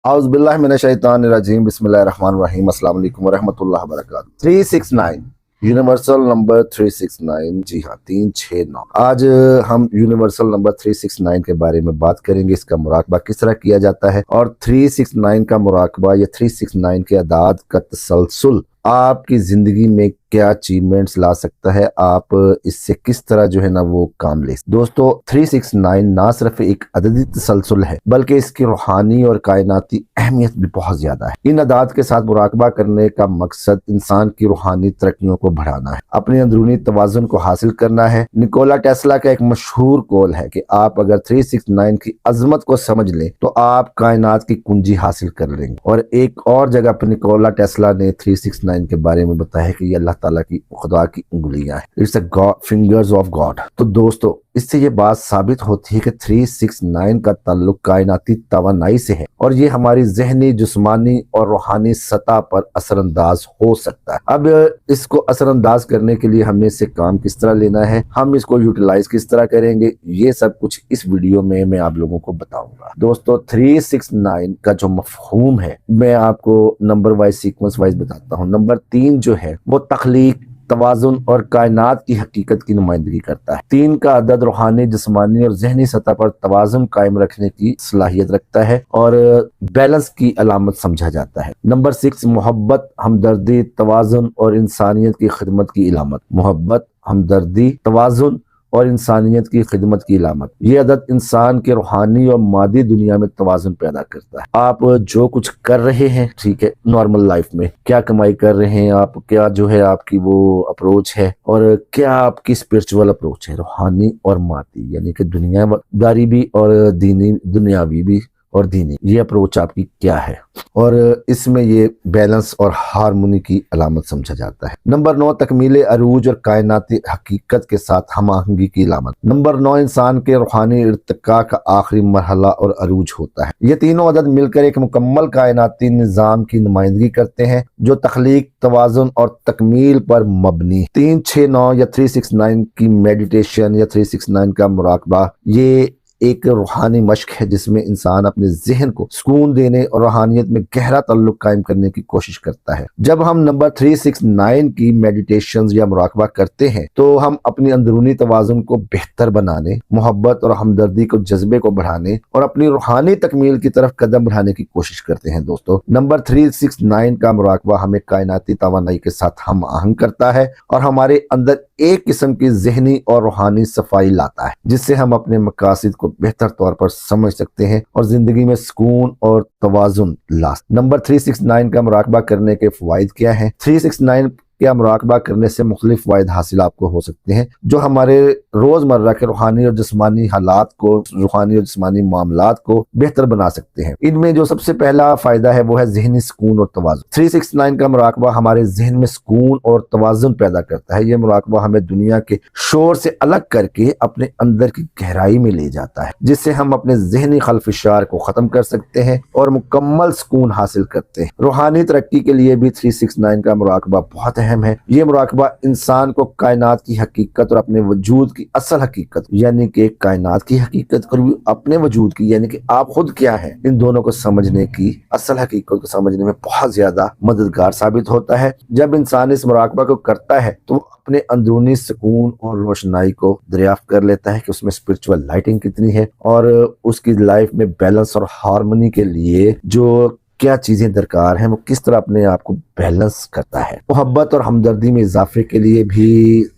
आउज़ुबिल्लाहि मिनश्शैतानिर्रजीम बिस्मिल्लाहिर्रहमानिर्रहीम अस्सलाम वालेकुम वरहमतुल्लाहि वबरकातुहू। 369 यूनिवर्सल नंबर 369, जी हाँ 369। आज हम यूनिवर्सल नंबर 369 के बारे में बात करेंगे। इसका मुराकबा किस तरह किया जाता है और 369 का मुराकबा या 369 के अदाद का तसलसल आपकी जिंदगी में क्या अचीवमेंट्स ला सकता है, आप इससे किस तरह जो है ना वो काम ले। दोस्तों 369 ना सिर्फ एक अददी तसलसल है बल्कि इसकी रूहानी और कायनाती अहमियत भी बहुत ज्यादा है। इन अदाद के साथ मुराकबा करने का मकसद इंसान की रूहानी तरक्कियों को बढ़ाना है, अपने अंदरूनी तवाज़ुन को हासिल करना है। निकोला टेस्ला का एक मशहूर कौल है कि आप अगर 369 की अजमत को समझ लें तो आप कायनात की कुंजी हासिल कर लेंगे। और एक और जगह पर निकोला टेस्ला ने 369 के बारे में बताया कि ये अल्लाह ताला की खुदा की उंगलियां हैं, it's a fingers of God. तो दोस्तों इससे ये बात साबित होती है कि 369 का ताल्लुक कायनाती तवानाई से है और ये हमारी जहनी, जिस्मानी और रूहानी सतह पर असरअंदाज हो सकता है। अब इसको असरअंदाज करने के लिए हमने इससे काम किस तरह लेना है, हम इसको यूटिलाइज किस तरह करेंगे, ये सब कुछ इस वीडियो में मैं आप लोगों को बताऊंगा। दोस्तों 369 का जो मफहूम है मैं आपको नंबर वाइज, सीक्वेंस वाइज बताता हूँ। नंबर 3 जो है वो तख्लीक, तवाज़ुन और कायनात की हकीकत की नुमाइंदगी करता है। 3 का अदद रूहानी, जिस्मानी और जहनी सतह पर तवाज़ुन कायम रखने की सलाहियत रखता है और बैलेंस की अलामत समझा जाता है। नंबर 6 मोहब्बत, हमदर्दी, तवाज़ुन और इंसानियत की खिदमत की इलामत। मोहब्बत, हमदर्दी, तवाज़ुन और इंसानियत की खिदमत की इलामत। ये अदद इंसान के रूहानी और मादी दुनिया में तवाज़ुन पैदा करता है। आप जो कुछ कर रहे हैं, ठीक है, नॉर्मल लाइफ में क्या कमाई कर रहे हैं आप, क्या जो है आपकी वो अप्रोच है और क्या आपकी स्पिरिचुअल अप्रोच है, रूहानी और मादी यानी कि दुनियादारी भी और दीनी, दुनियावी भी और दीनी, ये अप्रोच आपकी क्या है और इसमें ये बैलेंस और हारमोनी की अलामत समझा जाता है। नंबर 9 तकमीले अरूज और कायनाती हकीकत के साथ हम आहंगी की अलामत। नंबर 9 इंसान के रूहानी इर्तिका का आखिरी मरहला और अरूज होता है। ये तीनों अदद मिलकर एक मुकम्मल कायनाती निज़ाम की नुमाइंदगी करते हैं जो तख्लीक, तवाज़ुन और तकमील पर मबनी। 369 या 369 की मेडिटेशन या 369 का मुराकबा ये एक रूहानी मश्क है जिसमें इंसान अपने जहन को सुकून देने और रूहानियत में गहरा ताल्लुक कायम करने की कोशिश करता है। जब हम नंबर 369 की मेडिटेशन या मुराकबा करते हैं तो हम अपनी अंदरूनी तवाज़ुन को बेहतर बनाने, मोहब्बत और हमदर्दी को, जज्बे को बढ़ाने और अपनी रूहानी तकमील की तरफ कदम बढ़ाने की कोशिश करते हैं। दोस्तों नंबर 369 का मुराकबा हमें कायनाती तवानाई के साथ हम आहंग करता है और हमारे अंदर एक किस्म की जहनी और रूहानी सफाई लाता है जिससे हम अपने मकासद को बेहतर तौर पर समझ सकते हैं और जिंदगी में सुकून और तवाज़ुन ला। नंबर 369 का मुराकबा करने के फवाइद क्या हैं? 369 का मुराकबा करने से मुख्तलिफ फ़वाइद हासिल आपको हो सकते हैं जो हमारे रोजमर्रा के रूहानी और जिस्मानी हालात को, रूहानी और जिस्मानी मामलात को बेहतर बना सकते हैं। इनमें जो सबसे पहला फायदा है वो है जहनी सुकून और तवाज़ुन। 369 का मुराकबा हमारे जहन में सुकून और तवाज़ुन पैदा करता है। यह मुराकबा हमें दुनिया के शोर से अलग करके अपने अंदर की गहराई में ले जाता है जिससे हम अपने जहनी खलफिशार को खत्म कर सकते हैं और मुकम्मल सुकून हासिल करते हैं। रूहानी तरक्की के लिए भी 369 का मुराकबा बहुत है। ये मुराकबा इंसान को कायनात की हकीकत और अपने वजूद की असल हकीकत यानी कि कायनात की हकीकत और अपने वजूद की यानी कि आप खुद क्या है, इन दोनों को समझने की, असल हकीकत को समझने में बहुत ज्यादा मददगार साबित होता है। जब इंसान इस मुराकबा को करता है तो अपने अंदरूनी सुकून और रोशनाई को दरियाफ्त कर लेता है कि उसमें स्पिरिचुअल लाइटिंग कितनी है और उसकी लाइफ में बैलेंस और हार्मनी के लिए जो क्या चीजें दरकार हैं, वो किस तरह अपने आप को बैलेंस करता है। मोहब्बत और हमदर्दी में इजाफे के लिए भी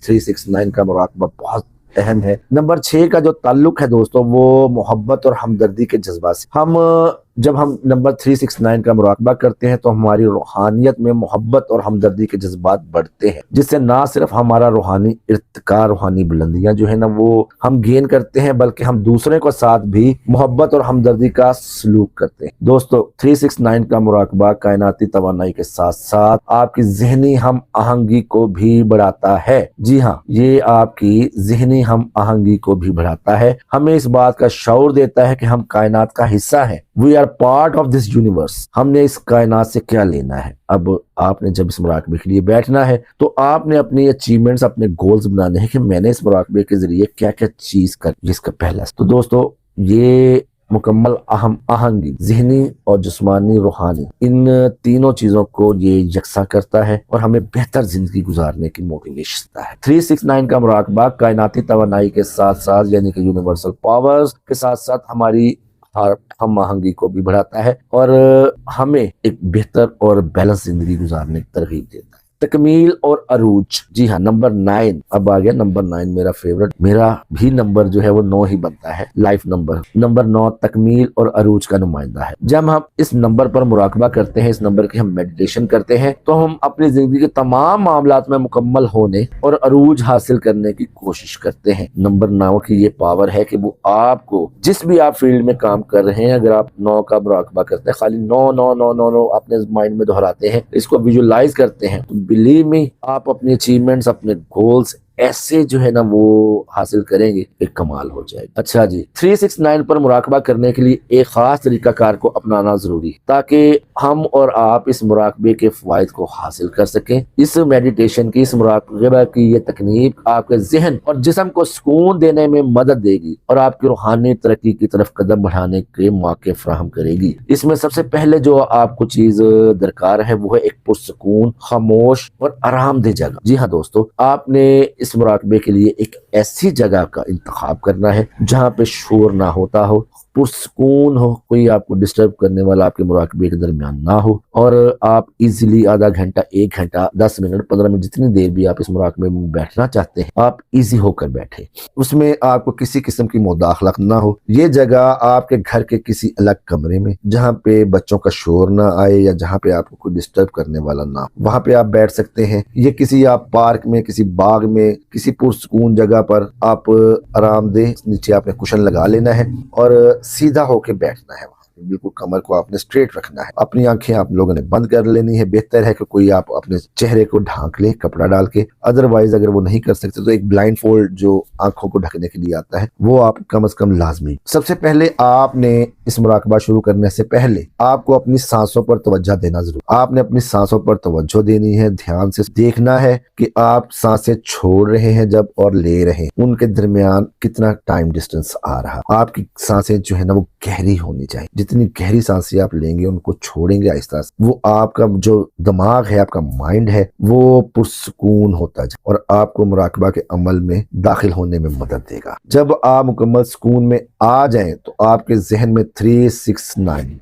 369 का मुराकबा बहुत अहम है। नंबर 6 का जो ताल्लुक है दोस्तों वो मोहब्बत और हमदर्दी के जज्बा से। जब हम नंबर 369 का मुराकबा करते हैं तो हमारी रूहानियत में मोहब्बत और हमदर्दी के जज्बात बढ़ते हैं जिससे ना सिर्फ हमारा रूहानी इर्तिका, रूहानी बुलंदियां जो है ना वो हम गेन करते हैं बल्कि हम दूसरे को साथ भी मोहब्बत और हमदर्दी का सलूक करते हैं। दोस्तों 369 का मुराकबा कायनाती तवानाई के साथ साथ आपकी जहनी हम आहंगी को भी बढ़ाता है। जी हाँ, ये आपकी जहनी हम आहंगी को भी बढ़ाता है, हमें इस बात का शऊर देता है कि हम कायनात का हिस्सा हैं, we are part of this universe. हमने इस कायनात से क्या लेना है। अब आपने जब इस मुराकबे के लिए बैठना है तो आपने अपनी अचीवमेंट्स, अपने गोल्स बनाने हैं कि मैंने इस मुराकबे के जरिए क्या क्या चीज कर, जिसका पहला। तो दोस्तों ये मुकम्मल अहम आहंगी, ज़हनी और जिस्मानी रूहानी, इन तीनों चीजों को ये यकसा करता है और हमें बेहतर जिंदगी गुजारने की मोटिवेशन देता है। 369 का मुराकबा कायनाती तवानाई के साथ साथ यानी कि यूनिवर्सल पावर्स के साथ साथ हमारी हम आहंगी को भी बढ़ाता है और हमें एक बेहतर और बैलेंस जिंदगी गुजारने की तरगीब देता है। तकमील और अरूज, जी हाँ, नंबर 9 अब आ गया। नंबर 9 मेरा फेवरेट, मेरा भी नंबर जो है वो 9 ही बनता है, लाइफ नंबर। नंबर 9 तकमील और अरूज का नुमाइंदा है। जब हम इस नंबर पर मुराकबा करते हैं, इस नंबर की हम मेडिटेशन करते हैं, तो हम अपनी जिंदगी के तमाम मामलात में मुकम्मल होने और अरूज हासिल करने की कोशिश करते हैं। नंबर 9 की ये पावर है कि वो आपको जिस भी आप फील्ड में काम कर रहे हैं, अगर आप 9 का मुराकबा करते हैं, खाली 9 9 9 9 9 अपने माइंड में दोहराते हैं, इसको विजुलाइज करते हैं, तो बिलीव मी आप अपने अचीवमेंट्स, अपने गोल्स ऐसे जो है ना वो हासिल करेंगे, एक कमाल हो जाएगा। अच्छा जी, 369 पर मुराकबा करने के लिए एक खास तरीकाकार को अपनाना जरूरी है ताकि हम और आप इस मुराकबे के फायदे को हासिल कर सकें। इस मेडिटेशन की, इस मुराकबा की ये तकनीक आपके जहन और जिस्म को सुकून देने में मदद देगी और आपकी रूहानी तरक्की की तरफ कदम बढ़ाने के मौके फराहम करेगी। इसमें सबसे पहले जो आपको चीज दरकार है वो है एक पुरसुकून, खामोश और आरामदेह जगह। जी हाँ दोस्तों, आपने इस मुराकबे के लिए एक ऐसी जगह का इंतखाब करना है जहां पे शोर ना होता हो, पुरसुकून हो, कोई आपको डिस्टर्ब करने वाला आपके मुराकबे के दरमियान ना हो और आप इजीली आधा घंटा, 1 घंटा, 10 मिनट, 15 मिनट, जितनी देर भी आप इस मुराकबे में बैठना चाहते हैं, आप इजी होकर बैठे। उसमें आपको किसी किस्म की मुदाखलत ना हो। ये जगह आपके घर के किसी अलग कमरे में, जहाँ पे बच्चों का शोर ना आए या जहाँ पे आपको कोई डिस्टर्ब करने वाला ना हो, वहां पे आप बैठ सकते हैं। ये किसी आप पार्क में, किसी बाग में, किसी पुरसुकून जगह पर आप आरामदेह, नीचे आपने कुशन लगा लेना है और सीधा होके बैठना है। बिल्कुल कमर को आपने स्ट्रेट रखना है। अपनी आंखें आप लोगों ने बंद कर लेनी है। बेहतर है कि कोई आप अपने चेहरे को ढांक ले कपड़ा डाल के। अदरवाइज अगर वो नहीं कर सकते तो एक ब्लाइंड फोल्ड जो आंखों को ढकने के लिए आता है वो आप कम से कम लाजमी। सबसे पहले आपने इस मुराकबा शुरू करने से पहले आपको अपनी सांसों पर तवज्जो देना जरूर। आपने अपनी सांसों पर तवज्जो देनी है, ध्यान से देखना है कि आप सांसें छोड़ रहे हैं जब और ले रहे हैं, उनके दरमियान कितना टाइम डिस्टेंस आ रहा। आपकी सांसें जो है ना वो गहरी होनी चाहिए। जितनी गहरी सांसें आप लेंगे, उनको छोड़ेंगे आहिस्ता आहिस्ता, वो आपका जो दिमाग है, आपका माइंड है, वो पुरसुकून होता जाए और आपको मुराकबा के अमल में दाखिल होने में मदद देगा। जब आप मुकम्मल सुकून में आ जाएं तो आपके जहन में 369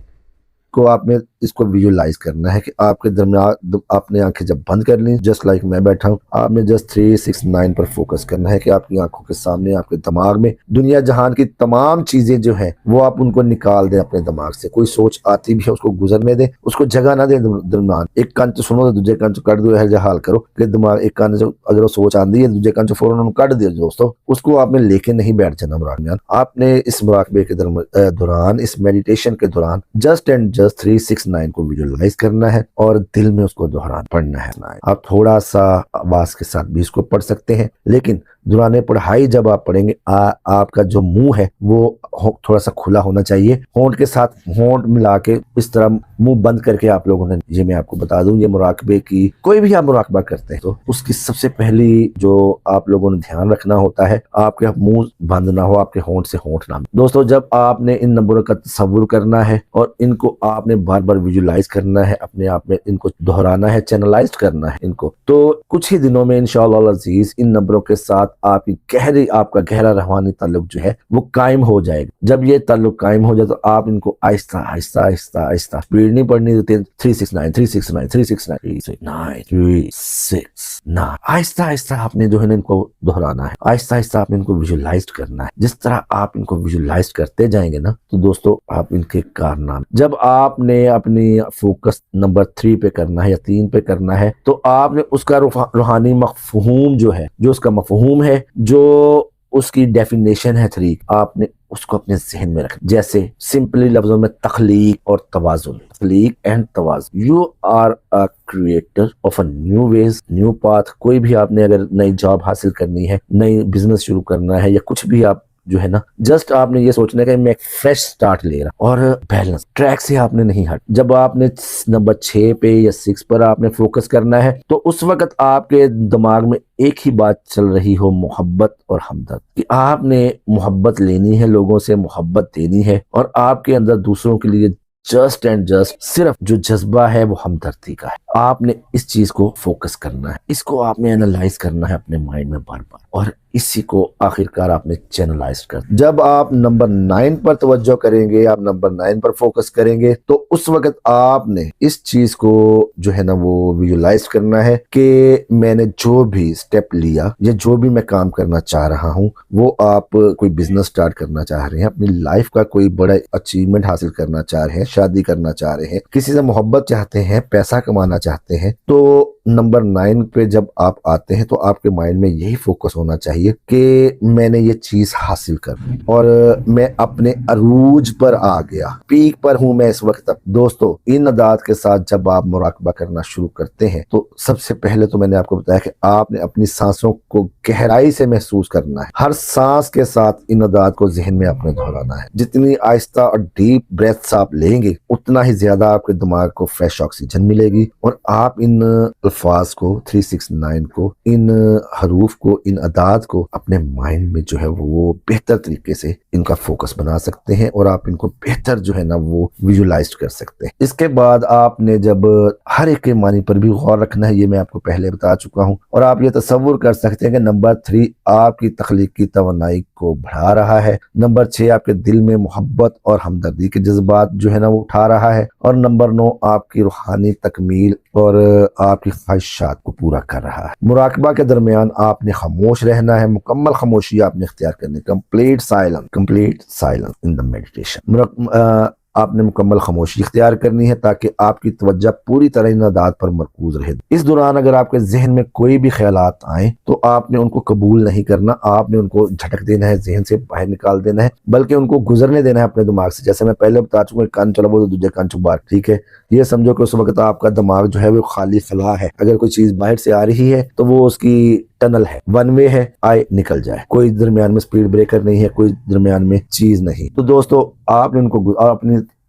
को आपने इसको विजुलाइज करना है कि आपके दरमियान आपने आंखें जब बंद कर ली, जस्ट लाइक मैं बैठा हूँ, आपने जस्ट 369 पर फोकस करना है कि आपकी आंखों के सामने, आपके दिमाग में दुनिया जहान की तमाम चीजें जो है वो आप उनको निकाल दें अपने दिमाग से। कोई सोच आती भी है उसको गुजरने दें, उसको जगह ना दें दरमियान। एक कान से सुनो तो दूसरे कान से कट दो, हर हाल करो कि दिमाग एक कान से अगर वो सोच आती है दूसरे कान से फौरन कट दिया दोस्तों, उसको आपने लेके नहीं बैठ जाना मुराकबे। आपने इस मुराकबे के दौरान, इस मेडिटेशन के दौरान जस्ट एंड जस्ट 369 को विजुअलाइज करना है और दिल में उसको दोहराना पढ़ना है। आप थोड़ा सा आवाज के साथ भी इसको पढ़ सकते हैं, लेकिन दौरान पढ़ाई जब आप पढ़ेंगे आपका जो मुंह है वो थोड़ा सा खुला होना चाहिए। होंठ के साथ होंठ मिला के इस तरह मुंह बंद करके आप लोगों ने, ये मैं आपको बता दूं, ये मुराकबे की कोई भी आप मुराकबा करते हैं तो उसकी सबसे पहली जो आप लोगों ने ध्यान रखना होता है, आपके मुंह बंद ना हो, आपके होंठ से होंठ ना। दोस्तों, जब आपने इन नंबरों का तस्वुर करना है और इनको आपने बार बार विजुलाइज करना है, अपने आप में इनको दोहराना है, चैनलाइज करना है इनको, तो कुछ ही दिनों में इंशाअल्लाह अज़ीज इन नंबरों के साथ आपका गहरा रूहानी ताल्लुक जो है वो कायम हो जाएगा। जब ये ताल्लुक कायम हो जाए तो आप इनको आहिस्ता आहिस्ता आहिस्ता आहिस्ता, स्पीड नहीं पढ़नी, 369 369 369 369 369, आहिस्ता आहिस्ता आपने जो है ना इनको दोहराना है, आहिस्ता आहिस्ता आपने इनको विजुलाइज करना है। जिस तरह आप इनको विजुलाइज करते जाएंगे ना तो दोस्तों आप इनके कारनामे, जब आपने अपनी फोकस नंबर 3 पे करना है या 3 पे करना है तो आपने उसका रूहानी मफहूम जो है, जो उसका मफहूम है, जो उसकी डेफिनेशन है 3, आपने उसको अपने जहन में रखना। जैसे सिंपली लफ्जों में तख्लीक और तवाज़ुन, तख्लीक एंड तवाज़ुन। You are a creator of a new ways, new path. कोई भी आपने अगर नई जॉब हासिल करनी है, नई बिजनेस शुरू करना है या कुछ भी आप जो है ना, जस्ट आपने ये सोचना है कि मैं एक फ्रेश स्टार्ट ले रहा और बैलेंस ट्रैक से आपने नहीं हट। जब आपने नंबर 6 पे या 6 पर आपने फोकस करना है तो उस वक्त आपके दिमाग में एक ही बात चल रही हो, मोहब्बत और हमदर्द, कि आपने मोहब्बत लेनी है, लोगों से मोहब्बत देनी है और आपके अंदर दूसरों के लिए जस्ट एंड जस्ट सिर्फ जो जज्बा है वो हमदर्दी का है। आपने इस चीज को फोकस करना है, इसको आपने एनालाइज करना है अपने माइंड में बार बार, और इसी को आखिरकार आपने चैनलाइज कर। जब आप नंबर 9 पर तवज्जो करेंगे, आप नंबर 9 पर फोकस करेंगे, तो उस वक्त आपने इस चीज को जो है ना वो विजुलाइज करना है कि मैंने जो भी स्टेप लिया या जो भी मैं काम करना चाह रहा हूँ, वो आप कोई बिजनेस स्टार्ट करना चाह रहे हैं, अपनी लाइफ का कोई बड़ा अचीवमेंट हासिल करना चाह रहे हैं, शादी करना चाह रहे हैं, किसी से मोहब्बत चाहते हैं, पैसा कमाना चाहते हैं, तो नंबर 9 पे जब आप आते हैं तो आपके माइंड में यही फोकस होना चाहिए कि मैंने ये चीज हासिल कर और मैं अपने अरूज पर आ गया, पीक पर हूं मैं इस वक्त। दोस्तों, इन अदात के साथ जब आप मुराकबा करना शुरू करते हैं तो सबसे पहले तो मैंने आपको बताया कि आपने अपनी सांसों को गहराई से महसूस करना है। हर सांस के साथ इन अदात को जहन में अपने दोहराना है। जितनी आहिस्ता और डीप ब्रेथ्स आप लेंगे उतना ही ज्यादा आपके दिमाग को फ्रेश ऑक्सीजन मिलेगी और आप इन अल्फाज को, 369 को, इन हरूफ को, इन अदात को अपने माइंड में जो है वो बेहतर तरीके से इनका फोकस बना सकते हैं और आप इनको बेहतर जो है ना वो विजुलाइज कर सकते हैं। इसके बाद आपने जब हर एक के मानी पर भी गौर रखना है, ये मैं आपको पहले बता चुका हूं, और आप ये तसव्वुर कर सकते हैं कि नंबर 3 आपकी तख्लीक की तवन्नाई को बढ़ा रहा है, नंबर 6 आपके दिल में मोहब्बत और हमदर्दी के जज्बात जो है ना वो उठा रहा है, और नंबर 9 आपकी रूहानी तकमील और आपकी ख्वाहिशात को पूरा कर रहा है। मुराकबा के दरमियान आपने खामोश रहना है, मुकम्मल खामोशी आपने इख्तियार करनी, complete silence in the meditation. आपने मुकम्मल खामोशी इख्तियार करनी है ताकि आपकी तवज्जो पूरी तरह इन अदात पर मरकूज रहे। इस दौरान अगर आपके जहन में कोई भी ख्यालात आए तो आपने उनको कबूल नहीं करना, आपने उनको झटक देना है, जहन से बाहर निकाल देना है, बल्कि उनको गुजरने देना है अपने दिमाग से। जैसे मैं पहले बता चुका, कान चला तो दूसरे कान चुप बार, ठीक है। ये समझो कि उस वक्त आपका दिमाग जो है वो खाली खला है। अगर कोई चीज बाहर से आ रही है तो वो उसकी टनल है, वन वे है, आए निकल जाए, कोई दरमियान में स्पीड ब्रेकर नहीं है, कोई दरमियान में चीज नहीं। तो दोस्तों, आपने उनको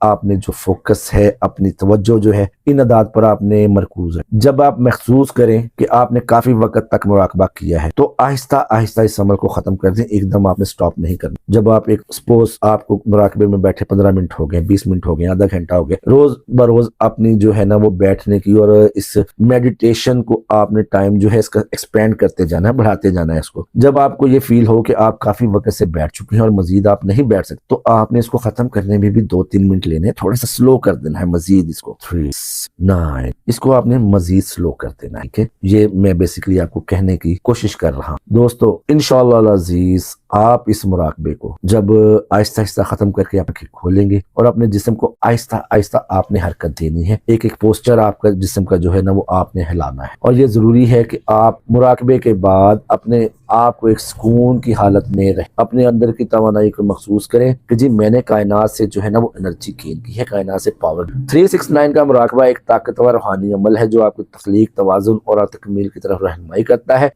आपने जो फोकस है, अपनी तवज्जो जो है इन अदात पर आपने मरकूज है। जब आप महसूस करें कि आपने काफी वक्त तक मुराकबा किया है तो आहिस्ता आहिस्ता इस अमल को खत्म कर दें, एकदम आपने स्टॉप नहीं करना। जब आप एक सपोज आपको मुराकबे में बैठे 15 मिनट हो गए, 20 मिनट हो गए, आधा घंटा हो गया, रोज बरोज अपनी जो है ना वो बैठने की और इस मेडिटेशन को आपने टाइम जो है इसका एक्सपेंड करते जाना है, बढ़ाते जाना है इसको। जब आपको ये फील हो कि आप काफी वक्त से बैठ चुके हैं और मजीद आप नहीं बैठ सकते तो आपने इसको खत्म करने में भी 2-3 मिनट लेने, थोड़ा सा स्लो कर देना है मजीद इसको। 3-9 इसको आपने मजीद स्लो कर देना है, ठीक है। ये मैं बेसिकली आपको कहने की कोशिश कर रहा हूँ। दोस्तों, इंशाअल्लाह अजीज आप इस मुराकबे को जब आहिस्ता आहिस्ता खत्म करके आंखें खोलेंगे और अपने जिस्म को आहिस्ता आहिस्ता आपने हरकत देनी है, एक एक पोस्चर आपका जिस्म का जो है ना वो आपने हिलाना है। और ये जरूरी है कि आप मुराकबे के बाद अपने आप को एक सुकून की हालत में रहे, अपने अंदर की तवानाई को महसूस करें कि जी मैंने कायनात से जो है ना वो एनर्जी गेन की है, कायनात से पावर। 369 का मुराकबा एक ताकतवर रूहानी अमल है जो आपकी तख्लीक, तवाज़ुन और तकमील की तरफ रहनुमाई करता है।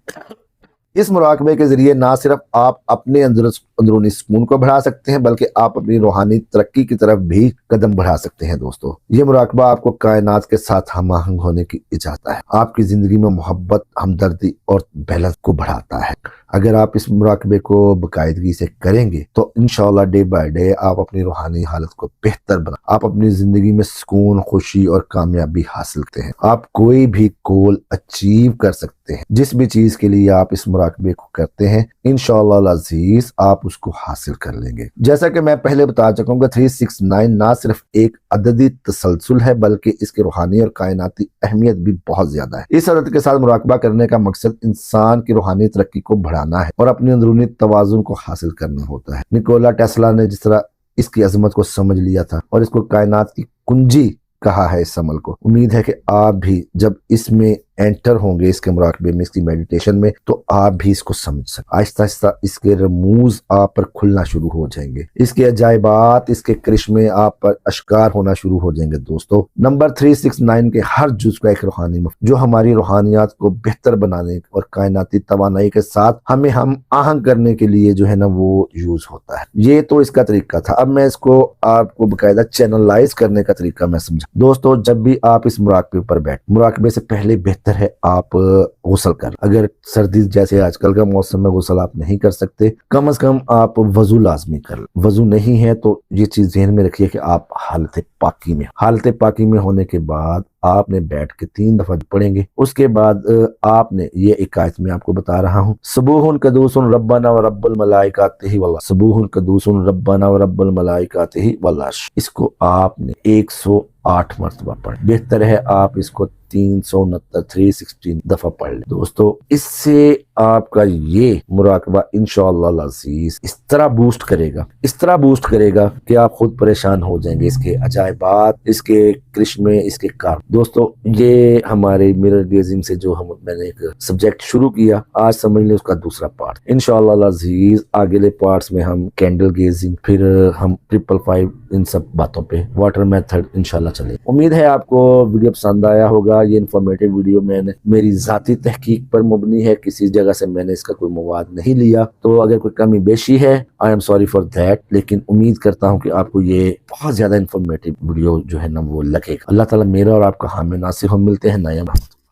इस मुराकबे के जरिए ना सिर्फ आप अपने अंदरूनी सुकून को बढ़ा सकते हैं बल्कि आप अपनी रूहानी तरक्की की तरफ भी कदम बढ़ा सकते हैं। दोस्तों, ये मुराकबा आपको कायनात के साथ हम होने की इजाजत है, आपकी जिंदगी में मोहब्बत, हमदर्दी और बैलेंस को बढ़ाता है। अगर आप इस मुराकबे को बाकायदगी से करेंगे तो इंशाअल्लाह डे बाय डे आप अपनी रूहानी हालत को बेहतर बना, आप अपनी जिंदगी में सुकून, खुशी और कामयाबी हासिल करते हैं। आप कोई भी गोल अचीव कर सकते हैं। जिस भी चीज के लिए आप इस मुराकबे को करते हैं इंशाअल्लाह अजीज आप उसको हासिल कर लेंगे। जैसा कि मैं पहले बता चुका हूँ 369 ना सिर्फ एक अददी तसलसल है बल्कि इसकी रूहानी और कायनाती अहमियत भी बहुत ज्यादा है। इस अदद के साथ मुराकबा करने का मकसद इंसान की रूहानी तरक्की को बढ़ाना है और अपनी अंदरूनी तवाज़ुन को हासिल करना होता है। निकोला टेस्ला ने जिस तरह इसकी अजमत को समझ लिया था और इसको कायनात की कुंजी कहा है इस अमल को, उम्मीद है कि आप भी जब इसमें एंटर होंगे इसके मुराकबे में, इसकी मेडिटेशन में, तो आप भी इसको समझ सकते। आहिस्ता आहिस्ता इसके रमूज आप पर खुलना शुरू हो जाएंगे, इसके अजायबात, इसके करिश्मे आप पर अश्कार होना शुरू हो जाएंगे। दोस्तों नंबर 369 के हर जुज का एक रूहानी जो हमारी रूहानियात को बेहतर बनाने और कायनाती तवानाई के साथ हमें हम आहंग करने के लिए जो है ना वो यूज होता है। ये तो इसका तरीका था। अब मैं इसको आपको बकायदा चैनलाइज करने का तरीका मैं समझा। दोस्तों जब भी आप इस मुराकबे पर बैठ, मुराकबे से पहले बेहतर है आप गुस्ल कर। अगर सर्दी जैसे आजकल का मौसम में गुस्ल आप नहीं कर सकते, कम से कम आप वजू लाजमी कर। वजू नहीं है तो ये चीज ज़हन में रखिए कि आप हालत पाकी में होने के बाद आपने बैठ के 3 दफा पढ़ेंगे। उसके बाद आपने ये एक आयत में आपको बता रहा हूँ, सुबूहुन कदूसुन रब्बना व रब्बुल मलाइकातिही वल्लाह, सुबूहुन कदूसुन रब्बना व रब्बुल मलाइकातिही वल्लाह। इसको आपने 108 मरतबा पढ़। बेहतर है आप इसको 369 दफा पढ़ ले। दोस्तों इससे आपका ये मुराकबा इंशाअल्लाह अज़ीज इस तरह बूस्ट करेगा कि आप खुद परेशान हो जाएंगे। इसके अजायबात, इसके करिश्मे, इसके काम। दोस्तों ये हमारे मिरर गेजिंग से जो मैंने एक सब्जेक्ट शुरू किया, आज समझ लें उसका दूसरा पार्ट। इंशाअल्लाह अज़ीज अगले पार्ट्स में हम कैंडल गेजिंग, फिर हम 555 इन सब बातों पे, वाटर मेथड इंशाल्लाह चले। उम्मीद है आपको वीडियो पसंद आया होगा। ये इन्फॉर्मेटिव वीडियो मैंने मेरी जाती तहकीक पर मुबनी है, किसी जगह से मैंने इसका कोई मवाद नहीं लिया, तो अगर कोई कमी बेशी है I am sorry for that. लेकिन उम्मीद करता हूँ कि आपको ये बहुत ज्यादा इन्फॉर्मेटिव वीडियो जो है ना वो लगेगा। अल्लाह ताला मेरा और आपका हामी नासिर हो। मिलते हैं नया